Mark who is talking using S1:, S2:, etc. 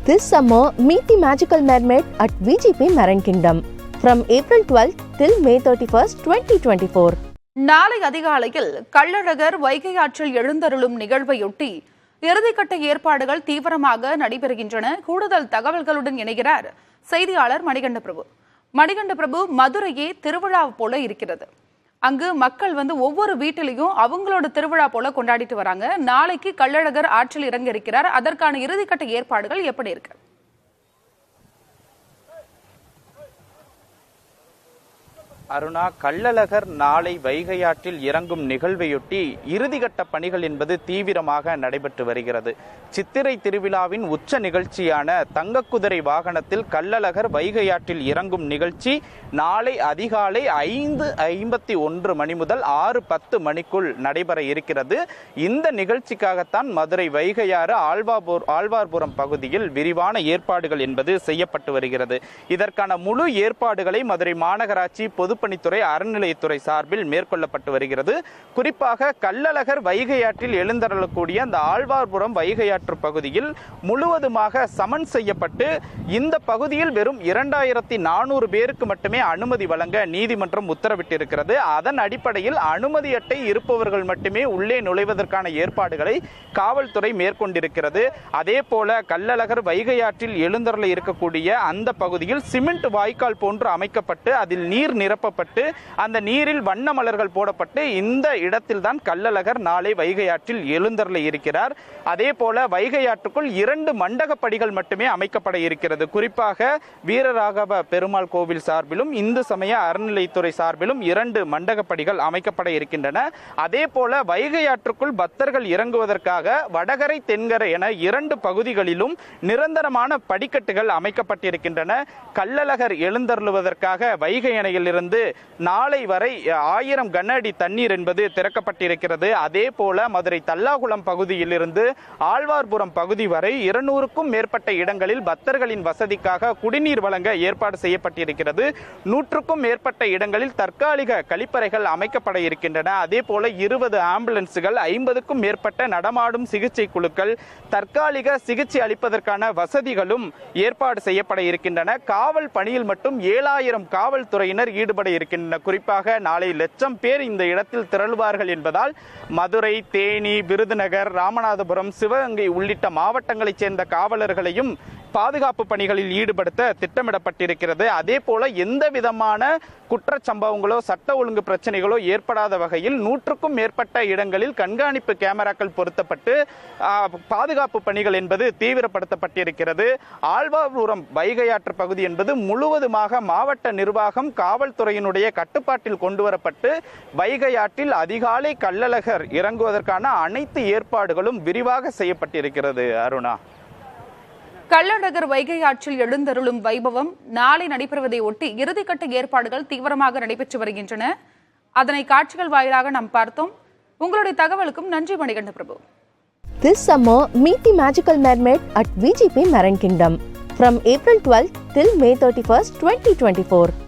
S1: This summer, meet the magical mermaid at VGP Marine Kingdom from April 12th till May 31st, 2024.
S2: நாளை அதிகாலையில் கள்ளழகர் வைகை ஆற்றில் எழுந்தருளும் நிகழ்வையொட்டி இறுதிக்கட்ட ஏற்பாடுகள் தீவிரமாக நடைபெறுகின்றன. கூடுதல் தகவல்களுடன் இணைகிறார் செய்தியாளர் மணிகண்ட பிரபு. மணிகண்ட பிரபு, மதுரையே திருவிழா போல இருக்கிறது. அங்கு மக்கள் ஒவ்வொரு வீட்டிலையும் அவங்களோட திருவிழா போல கொண்டாடிட்டு வராங்க. நாளைக்கு கள்ளழகர் ஆற்றில் இறங்க இருக்கிறார். அதற்கான இறுதிக்கட்ட ஏற்பாடுகள் எப்படி இருக்கு?
S3: அருணா, கள்ளழகர் நாளை வைகை ஆற்றில் இறங்கும் நிகழ்வையொட்டி இறுதிக்கட்ட பணிகள் என்பது தீவிரமாக நடைபெற்று வருகிறது. சித்திரை திருவிழாவின் உச்ச நிகழ்ச்சியான தங்கக்குதிரை வாகனத்தில் கள்ளழகர் வைகை ஆற்றில் இறங்கும் நிகழ்ச்சி நாளை அதிகாலை 5:51 மணி முதல் 6:10 மணிக்குள் நடைபெற இருக்கிறது. இந்த நிகழ்ச்சிக்காகத்தான் மதுரை வைகையாறு ஆழ்வார்புரம் பகுதியில் விரிவான ஏற்பாடுகள் என்பது செய்யப்பட்டு வருகிறது. இதற்கான முழு ஏற்பாடுகளை மதுரை மாநகராட்சி பொதுப்பணித்துறை அறநிலையத்துறை சார்பில் மேற்கொள்ளப்பட்டு வருகிறது. குறிப்பாக கள்ளழகர் வைகை ஆற்றில் எழுந்தருளக்கூடிய அந்த ஆழ்வார்புரம் வைகை ஆற்று பகுதியில் முழுவதுமாக சமன் செய்யப்பட்டு இந்த பகுதியில் வெறும் 2400 பேருக்கு மட்டுமே அனுமதி வழங்க நீதிமன்றம் உத்தரவிட்டிருக்கிறது. அதன் அடிப்படையில் அனுமதி அட்டை இருப்பவர்கள் மட்டுமே உள்ளே நுழைவதற்கான ஏற்பாடுகளை காவல்துறை மேற்கொண்டிருக்கிறது. அதே போல கள்ளழகர் வைகை ஆற்றில் எழுந்தருள இருக்கக்கூடிய அந்த பகுதியில் சிமெண்ட் வாய்க்கால் போன்று அமைக்கப்பட்டு அதில் நீர் நிரப்பப்பட்டு அந்த நீரில் வண்ண மலர்கள் போடப்பட்டு இந்த இடத்தில் தான் கள்ளழகர் நாளை வைகை ஆற்றில் எழுந்தருள இருக்கிறார். அதே போல வைகை ஆற்றுக்குள் 2 மண்டகப்படிகள் மட்டுமே அமைக்கப்பட இருக்கிறது. குறிப்பாக வீரராகவ பெருமாள் கோவில் சார்பிலும் இந்து சமய அறநிலைத்துறை சார்பிலும் 2 மண்டகப்படிகள் அமைக்கப்பட இருக்கின்றன. அதே போல வைகை ஆற்றுக்குள் பக்தர்கள் இறங்குவதற்காக வடகரை தென்கரை என 2 பகுதிகளிலும் நிரந்தரமான படிக்கட்டுகள் அமைக்கப்பட்டிருக்கின்றன. கள்ளழகர் எழுந்தருளுவதற்காக வைகை அணையிலிருந்து நாளை வரை 1000 கன அடி தண்ணீர் என்பது திறக்கப்பட்டிருக்கிறது. அதே போல மதுரை தல்லாகுளம் பகுதியிலிருந்து ஆழ்வார்புரம் பகுதி வரை 200க்கும் மேற்பட்ட இடங்களில் பக்தர்களின் வசதிக்காக குடிநீர் வழங்க ஏற்பாடு செய்யப்பட்டிருக்கிறது. 100க்கும் மேற்பட்ட இடங்களில் தற்காலிக கழிப்பறைகள் அமைக்கப்பட இருக்கின்றன. அதே போல 20 ஆம்புலன்ஸ்கள், 50க்கும் மேற்பட்ட நடமாடும் சிகிச்சை குழுக்கள், தற்காலிக சிகிச்சை அளிப்பதற்கான வசதிகளும் ஏற்பாடு செய்யப்பட இருக்கின்றன. காவல் பணியில் மட்டும் 7000 காவல்துறையினர் ஈடுபட இருக்கின்றனர். குறிப்பாக நாளை 1,00,000 பேர் இந்த இடத்தில் திரளுவார்கள் என்பதால் மதுரை, தேனி, விருதுநகர், ராமநாதபுரம், சிவகங்கை உள்ளிட்ட மாவட்டங்களைச் சேர்ந்த காவலர்களையும் பாதுகாப்பு பணிகளில் ஈடுபடுத்த திட்டமிடப்பட்டிருக்கிறது. அதே போல எந்த விதமான குற்றச்சம்பவங்களோ சட்ட ஒழுங்கு பிரச்சனைகளோ ஏற்படாத வகையில் 100க்கும் மேற்பட்ட இடங்களில் கண்காணிப்பு கேமராக்கள் பொருத்தப்பட்டு பாதுகாப்பு பணிகள் என்பது தீவிரப்படுத்தப்பட்டிருக்கிறது. ஆழ்வார்புரம் வைகை ஆற்று பகுதி என்பது முழுவதுமாக மாவட்ட நிர்வாகம் காவல்துறையினுடைய கட்டுப்பாட்டில் கொண்டு வரப்பட்டு வைகை ஆற்றில் அதிகாலை கள்ளழகர் இறங்குவதற்கான அனைத்து ஏற்பாடுகளும் விரிவாக செய்யப்பட்டிருக்கிறது. அருணா,
S2: கள்ளழகர் வைகை ஆற்றில் எழுந்தருளும் வைபவம் நாளை நடைபெறுவதை ஒட்டி இறுதிக்கட்ட ஏற்பாடுகள் தீவிரமாக நடைபெற்று வருகின்றன. அதனை காட்சிகள் வாயிலாக நாம் பார்த்தோம். உங்களுடைய தகவலுக்கும் நன்றி மணிகண்ட பிரபு.
S1: This summer, meet the magical mermaid at VGP Marine Kingdom from April 12th till May 31st, 2024.